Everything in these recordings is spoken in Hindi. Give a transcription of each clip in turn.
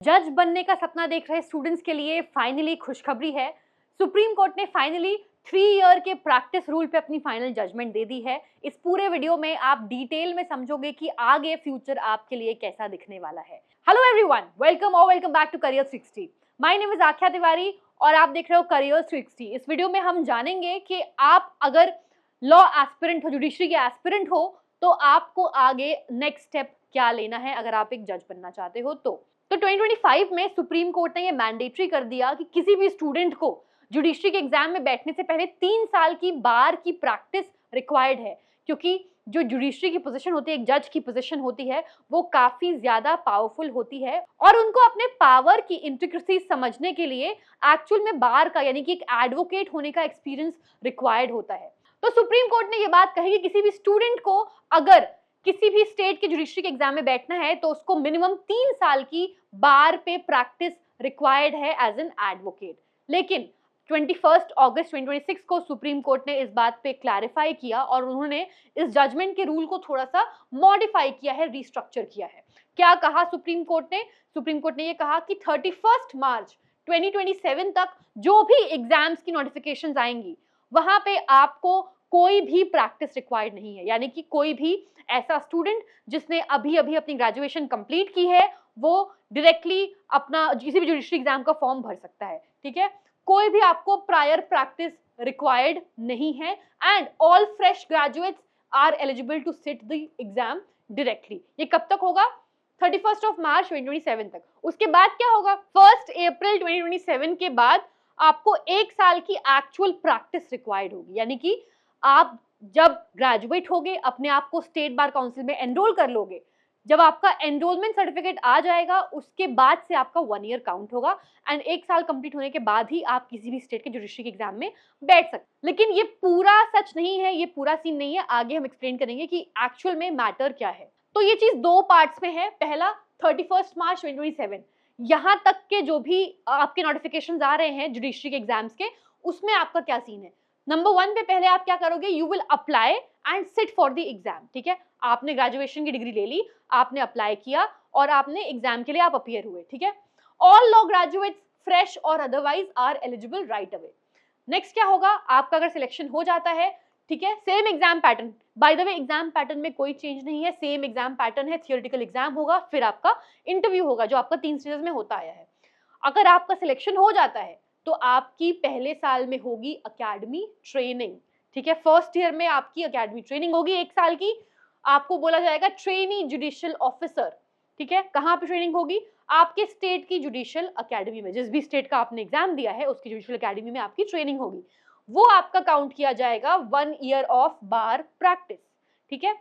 जज बनने का सपना देख रहे स्टूडेंट्स के लिए फाइनली खुशखबरी है। सुप्रीम कोर्ट ने फाइनली 3 ईयर के प्रैक्टिस रूल पे अपनी फाइनल जजमेंट दे दी है। इस पूरे वीडियो में आप डिटेल में समझोगे कि आगे फ्यूचर आपके लिए कैसा दिखने वाला है। Hello everyone, welcome back to career 60। My name is Akhya Tiwari और आप देख रहे हो करियर 60। इस वीडियो में हम जानेंगे कि आप अगर लॉ एस्पिरेंट हो, जुडिशरी के एस्पिरेंट हो, तो आपको आगे नेक्स्ट स्टेप क्या लेना है अगर आप एक जज बनना चाहते हो। तो 2025 में सुप्रीम कोर्ट ने ये मैंडेटरी कर दिया कि किसी भी स्टूडेंट को जुडिशरी के एग्जाम में बैठने से पहले 3 साल की बार की प्रैक्टिस रिक्वायर्ड है, क्योंकि जो जुडिशरी की पोजीशन होती है, एक जज की पोजीशन होती है, वो काफी ज्यादा पावरफुल होती है और उनको अपने पावर की इंट्रिकेसी समझने के लिए एक्चुअल में बार का यानी कि एक एडवोकेट होने का एक्सपीरियंस रिक्वायर्ड होता है। तो सुप्रीम कोर्ट ने ये बात कही कि किसी भी स्टूडेंट को अगर किसी भी स्टेट के जुडिशरी के एग्जाम में बैठना है तो उसको मिनिमम 3 साल की बार पे प्रैक्टिस रिक्वायर्ड है एज एन एडवोकेट। लेकिन 21 अगस्त 2026 को सुप्रीम कोर्ट ने इस बात पे क्लैरिफाई किया और उन्होंने इस जजमेंट के रूल को थोड़ा सा मॉडिफाई किया है, रिस्ट्रक्चर किया है। क्या कहा सुप्रीम कोर्ट ने? सुप्रीम कोर्ट ने ये कहा कि 31 मार्च 2027 तक जो भी एग्जाम्स की नोटिफिकेशंस आएंगी वहां पे आपको कोई भी प्रैक्टिस रिक्वायर्ड नहीं है, यानी कि कोई भी ऐसा स्टूडेंट जिसने अभी अपनी ग्रेजुएशन कंप्लीट की है वो डायरेक्टली अपना किसी भी जुडिशरी एग्जाम का फॉर्म भर सकता है। ठीक है, कोई भी आपको प्रायर प्रैक्टिस रिक्वायर्ड नहीं है and all fresh graduates are eligible to sit the exam directly. ये कब तक होगा? 31 मार्च 2027 तक। उसके बाद क्या होगा? 1 अप्रैल 2027 के बाद आपको 1 साल की एक्चुअल प्रैक्टिस रिक्वायर्ड होगी, यानी कि आप जब ग्रेजुएट होगे, अपने आप को स्टेट बार काउंसिल में एनरोल कर लोगे, जब आपका एनरोलमेंट सर्टिफिकेट आ जाएगा उसके बाद से आपका 1 ईयर काउंट होगा एंड 1 साल कंप्लीट होने के बाद ही आप किसी भी स्टेट के जुडिशरी के एग्जाम में बैठ सकते। लेकिन ये पूरा सच नहीं है, ये पूरा सीन नहीं है। आगे हम एक्सप्लेन करेंगे कि एक्चुअल में मैटर क्या है। तो ये चीज 2 पार्ट्स में है। पहला 31 मार्च 2027, यहां तक के जो भी आपके नोटिफिकेशन आ रहे हैं जुडिशरी के एग्जाम्स के, उसमें आपका क्या सीन है। नंबर 1 पे पहले आप क्या करोगे? You will apply and sit for the exam. ठीक है, आपने ग्रेजुएशन की डिग्री ले ली, आपने अप्लाई किया और आपने एग्जाम के लिए आप अपीयर हुए। ठीक है, ऑल लॉ ग्रेजुएट्स फ्रेश और otherwise are eligible right away. Next क्या होगा? आपका अगर सिलेक्शन हो जाता है, ठीक है, same exam pattern, by the way exam pattern में कोई चेंज नहीं है, सेम एग्जाम पैटर्न है। थियोरेटिकल एग्जाम होगा, फिर आपका इंटरव्यू होगा जो आपका 3 स्टेजेस में होता आया है। अगर आपका सिलेक्शन हो जाता है तो आपकी पहले साल में होगी अकेडमी ट्रेनिंग। ठीक है, फर्स्ट ईयर में आपकी अकेडमी ट्रेनिंग होगी 1 साल की। आपको बोला जाएगा ट्रेनी जुडिशियल ऑफिसर। ठीक है, कहाँ पे ट्रेनिंग होगी? आपके स्टेट की जुडिशियल अकेडमी में, जिस भी स्टेट का आपने एग्जाम दिया है उसकी जुडिशियल अकेडमी में आपकी ट्रेनिंग होगी। वो आपका काउंट किया जाएगा 1 ईयर ऑफ बार प्रैक्टिस। ठीक है,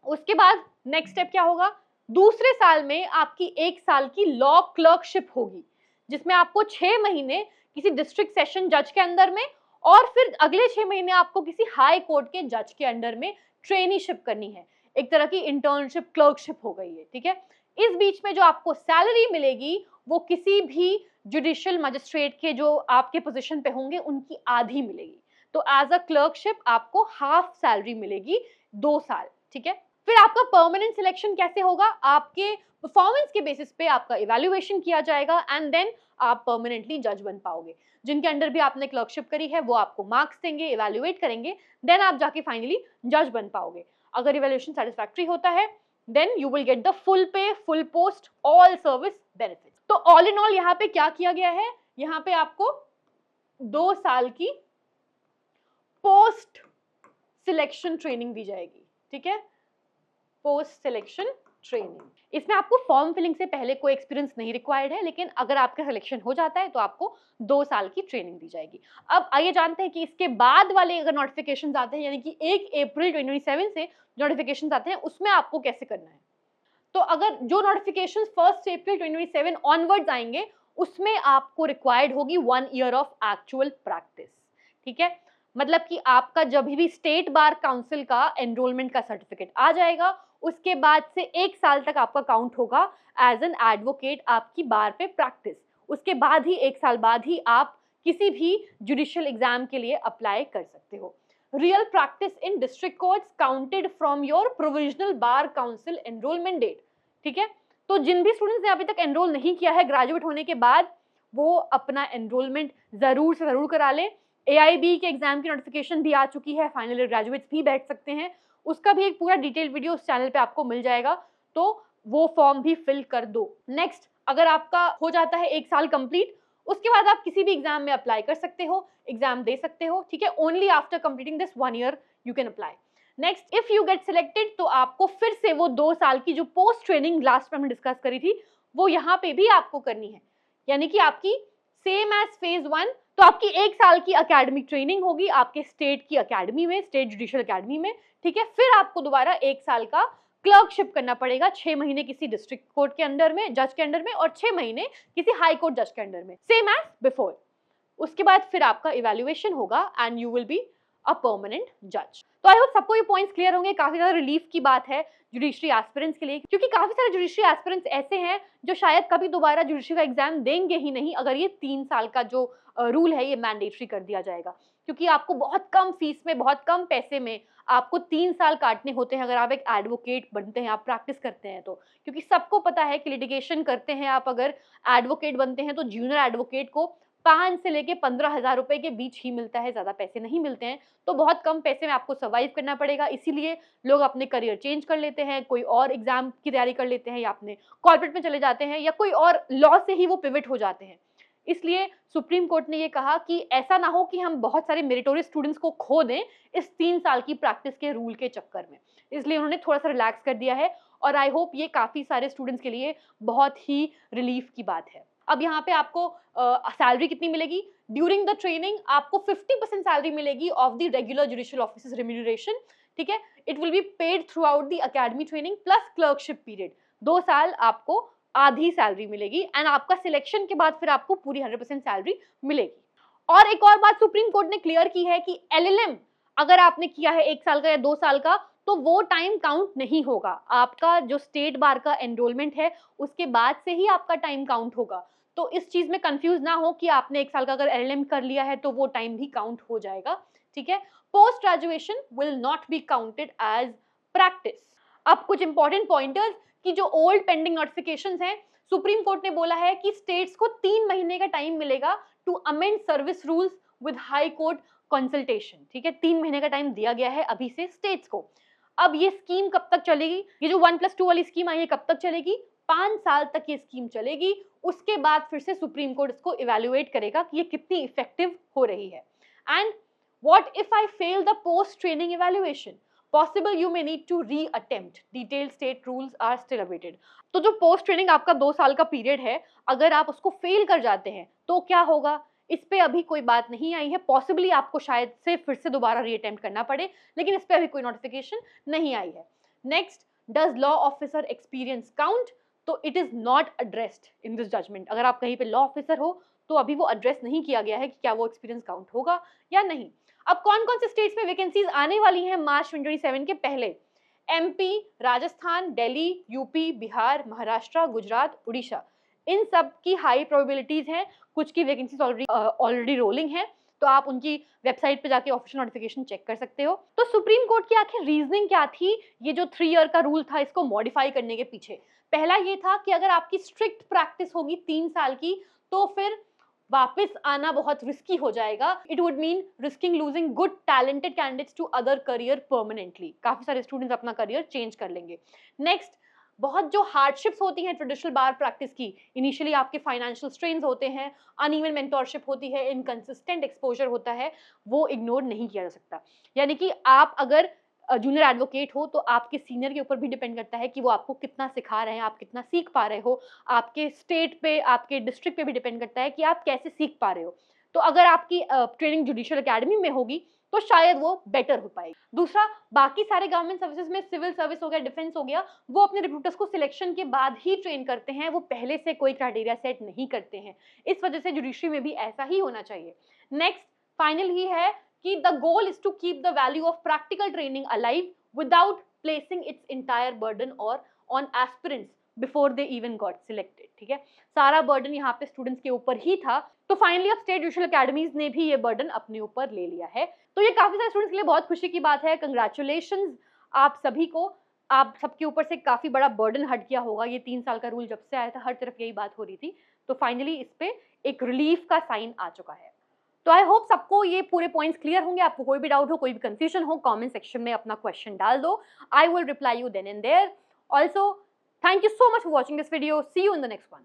उसके बाद नेक्स्ट स्टेप क्या होगा? दूसरे साल में आपकी 1 साल की लॉ क्लर्कशिप होगी, जिसमें आपको 6 महीने किसी डिस्ट्रिक्ट सेशन जज के अंदर में और फिर अगले 6 महीने आपको किसी हाई कोर्ट के जज के अंडर में ट्रेनीशिप करनी है। एक तरह की इंटर्नशिप, क्लर्कशिप हो गई है। ठीक है, इस बीच में जो आपको सैलरी मिलेगी वो किसी भी जुडिशियल मजिस्ट्रेट के जो आपके पोजीशन पे होंगे उनकी आधी मिलेगी। तो एज अ क्लर्कशिप आपको हाफ सैलरी मिलेगी 2 साल। ठीक है, फिर आपका परमानेंट सिलेक्शन कैसे होगा? आपके परफॉर्मेंस के बेसिस पे आपका इवैल्यूएशन किया जाएगा एंड देन आप परमानेंटली जज बन पाओगे। जिनके अंडर भी आपने क्लर्कशिप करी है वो आपको मार्क्स देंगे, इवैल्यूएट करेंगे, देन आप जाके फाइनली जज बन पाओगे। अगर इवैल्यूएशन सेटिस्फैक्टरी होता है then you will get the full pay, full post, all service benefits. तो ऑल इन ऑल यहाँ पे क्या किया गया है? यहाँ पे आपको 2 साल की पोस्ट सिलेक्शन ट्रेनिंग दी जाएगी। ठीक है, पोस्ट सिलेक्शन ट्रेनिंग। इसमें आपको फॉर्म फिलिंग से पहले कोई एक्सपीरियंस नहीं रिक्वायर्ड है, लेकिन अगर आपका सिलेक्शन हो जाता है तो आपको 2 साल की ट्रेनिंग दी जाएगी। अब आइए जानते हैं कि इसके बाद वाले अगर नोटिफिकेशंस आते हैं, यानी कि 1 अप्रैल 2027 से नोटिफिकेशंस आते हैं, उसमें आपको कैसे करना है। तो अगर जो नोटिफिकेशंस 1 अप्रैल 2027 ऑनवर्ड्स आएंगे उसमें आपको रिक्वायर्ड होगी 1 ईयर ऑफ एक्चुअल प्रैक्टिस। ठीक है, मतलब कि आपका जब भी स्टेट बार काउंसिल का एनरोलमेंट का सर्टिफिकेट आ जाएगा उसके बाद से 1 साल तक आपका काउंट होगा एज एन एडवोकेट आपकी बार पे प्रैक्टिस। उसके बाद ही 1 साल बाद ही आप किसी भी जुडिशियल एग्जाम के लिए अप्लाई कर सकते हो। Real practice in district courts counted from your provisional bar council enrolment date. ठीक है, तो जिन भी स्टूडेंट्स ने अभी तक एनरोल नहीं किया है ग्रेजुएट होने के बाद, वो अपना एनरोलमेंट जरूर से जरूर करा लें। AIB के एग्जाम की नोटिफिकेशन भी आ चुकी है, फाइनल ईयर ग्रेजुएट्स भी बैठ सकते हैं, उसका भी एक पूरा डिटेल वीडियो उस चैनल पे आपको मिल जाएगा, तो वो फॉर्म भी फिल कर दो। नेक्स्ट, अगर आपका हो जाता है 1 साल कंप्लीट, उसके बाद आप किसी भी एग्जाम में अप्लाई कर सकते हो, एग्जाम दे सकते हो, ठीक है। Only after completing this 1 year you can apply. Next, if you get selected, तो आपको फिर से वो 2 साल की जो पोस्ट ट्रेनिंग लास्ट में हमने डिस्कस करी थी, वो यहाँ पे भी आपको करनी है, यानी कि आपकी सेम एज फेज 1, तो आपकी 1 साल की अकेडमिक ट्रेनिंग होगी आपके स्टेट की अकेडमी में, स्टेट जुडिशियल अकेडमी में, ठीक है। फिर आपको दोबारा 1 साल का क्लर्कशिप करना पड़ेगा, 6 महीने किसी डिस्ट्रिक्ट कोर्ट के अंडर में, जज के अंडर में, और 6 महीने किसी हाई कोर्ट जज के अंडर में, सेम एज बिफोर। उसके बाद फिर आपका इवैल्यूएशन होगा and you will be a permanent जज। तो आई होप सबको ये पॉइंट्स क्लियर होंगे। काफी ज्यादा रिलीफ की बात है जुडिशरी एस्पिरेंट्स के लिए, क्योंकि काफी सारे जुडिशरी एस्पिरेंट्स ऐसे हैं जो शायद कभी दोबारा जुडिशरी का एग्जाम देंगे ही नहीं अगर ये 3 साल का जो रूल है ये मैंडेटरी कर दिया जाएगा, क्योंकि आपको बहुत कम फीस में, बहुत कम पैसे में आपको 3 साल काटने होते हैं अगर आप एक एडवोकेट बनते हैं, आप प्रैक्टिस करते हैं तो। क्योंकि सबको पता है कि लिटिगेशन करते हैं आप, अगर एडवोकेट बनते हैं तो जूनियर एडवोकेट को 5 से लेके 15,000 रुपए के बीच ही मिलता है, ज्यादा पैसे नहीं मिलते हैं, तो बहुत कम पैसे में आपको सर्वाइव करना पड़ेगा। इसीलिए लोग अपने करियर चेंज कर लेते हैं, कोई और एग्जाम की तैयारी कर लेते हैं, या अपने कॉर्पोरेट में चले जाते हैं, या कोई और लॉ से ही वो पिवट हो जाते हैं। इसलिए सुप्रीम कोर्ट ने ये कहा कि ऐसा ना हो कि हम बहुत सारे मेरिटोरियस स्टूडेंट्स को खो दें इस 3 साल की प्रैक्टिस के रूल के चक्कर में, इसलिए उन्होंने थोड़ा सा रिलैक्स कर दिया है, और आई होप ये काफी सारे स्टूडेंट्स के लिए बहुत ही रिलीफ की बात है। अब यहाँ पे आपको सैलरी कितनी मिलेगी ड्यूरिंग द ट्रेनिंग? आपको 50% सैलरी मिलेगी of the regular judicial officers remuneration, ठीक है। It will be paid through out the academy training plus clerkship period. 2 साल आपको आधी सैलरी मिलेगी, एंड आपका सिलेक्शन के बाद फिर आपको पूरी 100% सैलरी मिलेगी। और एक और बात सुप्रीम कोर्ट ने क्लियर की है कि LLM अगर आपने किया है 1 साल का या 2 साल का, तो वो टाइम काउंट नहीं होगा। आपका जो स्टेट बार का एनरोलमेंट है उसके बाद से ही आपका टाइम काउंट होगा। तो इस चीज में कंफ्यूज ना हो कि आपने 1 साल का अगर LLM कर लिया है तो वो टाइम भी काउंट हो जाएगा, ठीक है। Post graduation will not be counted as practice. अब कुछ इंपॉर्टेंट पॉइंटर्स कि जो ओल्ड पेंडिंग नोटिफिकेशंस हैं, सुप्रीम कोर्ट ने बोला है कि स्टेट्स को 3 महीने का टाइम मिलेगा to amend service rules with high court consultation, ठीक है। 3 महीने का टाइम दिया गया है अभी से स्टेट्स को। अब ये स्कीम कब तक चलेगी? ये जो 1+2 वाली स्कीम आई है कब तक चलेगी? 5 साल तक ये स्कीम चलेगी। उसके बाद फिर से सुप्रीम कोर्ट इसको इवैल्यूएट करेगा कि ये कितनी इफेक्टिव हो रही है। And what if I fail the post training evaluation? Possible you may need to re-attempt. Detailed state rules are still awaited. तो जो पोस्ट ट्रेनिंग आपका 2 साल का पीरियड है, अगर आप उसको फेल कर जाते हैं तो क्या होगा? इस पे अभी कोई बात नहीं आई है। पॉसिबली आपको शायद से फिर से दोबारा रीअटेम्प्ट करना पड़े, लेकिन इस पे अभी कोई नोटिफिकेशन नहीं आई है। Next, does law officer experience count? तो it is not addressed in this judgment. अगर आप कहीं पे लॉ ऑफिसर हो तो अभी वो एड्रेस नहीं किया गया है कि क्या वो एक्सपीरियंस काउंट होगा या नहीं। अब कौन कौन से स्टेट्स में वैकेंसीज आने वाली हैं मार्च 2027 के पहले? MP, राजस्थान, दिल्ली, यूपी, बिहार, महाराष्ट्र, गुजरात, उड़ीसा, इन सब की हाई प्रोबेबिलिटीज हैं। कुछ की वैकेंसीज ऑलरेडी रोलिंग है, तो आप उनकी वेबसाइट पे जाके ऑफिशियल नोटिफिकेशन चेक कर सकते हो। तो सुप्रीम कोर्ट की आखिर रीजनिंग क्या थी ये जो 3 ईयर का रूल था इसको मॉडिफाई करने के पीछे? पहला ये था कि अगर आपकी स्ट्रिक्ट प्रैक्टिस होगी 3 साल की, तो फिर वापस आना बहुत रिस्की हो जाएगा। It would mean risking losing good talented candidates to other career permanently. काफी सारे स्टूडेंट्स अपना करियर चेंज कर लेंगे। नेक्स्ट, बहुत जो हार्डशिप्स होती हैं ट्रेडिशनल बार प्रैक्टिस की, इनिशियली आपके फाइनेंशियल स्ट्रेन्स होते हैं, अनइवन मेंटोरशिप होती है, इनकंसिस्टेंट एक्सपोजर होता है, वो इग्नोर नहीं किया जा सकता। यानी कि आप अगर जूनियर एडवोकेट हो तो आपके सीनियर के ऊपर भी डिपेंड करता है कि वो आपको कितना सिखा रहे हैं, आप कितना सीख पा रहे हो। आपके स्टेट पे, आपके डिस्ट्रिक्ट पे भी डिपेंड करता है कि आप कैसे सीख पा रहे हो। तो अगर आपकी ट्रेनिंग जुडिशियल अकेडमी में होगी तो शायद वो बेटर हो पाएगी। दूसरा, बाकी सारे गवर्नमेंट सर्विसेज में सिविल सर्विस हो गया, डिफेंस हो गया, वो अपने रिक्रूटर्स को सिलेक्शन के बाद ही ट्रेन करते हैं, वो पहले से कोई क्राइटेरिया सेट नहीं करते हैं। इस वजह से जुडिशरी में भी ऐसा ही होना चाहिए। नेक्स्ट, फाइनल ही है कि the goal is to keep the value of practical training alive without placing its entire burden or on aspirants before they even got selected, ठीक है। सारा बर्डन यहाँ पे स्टूडेंट्स के ऊपर ही था, तो फाइनली अब स्टेट जुडिशियल अकेडमीज ने भी ये बर्डन अपने ऊपर ले लिया है। तो ये काफी सारे स्टूडेंट्स के लिए बहुत खुशी की बात है। कंग्रेचुलेशंस आप सभी को। आप सबके ऊपर से काफ़ी बड़ा बर्डन हट गया होगा। ये 3 साल का रूल जब से आया था, हर तरफ यही बात हो रही थी। तो फाइनली इस पे एक रिलीफ का साइन आ चुका है। तो आई होप सबको ये पूरे पॉइंट्स क्लियर होंगे। आपको कोई भी डाउट हो, कोई भी कंफ्यूजन हो, कमेंट सेक्शन में अपना क्वेश्चन डाल दो। I will reply you then and there. Also, thank you so much for watching this video. See you in the next one.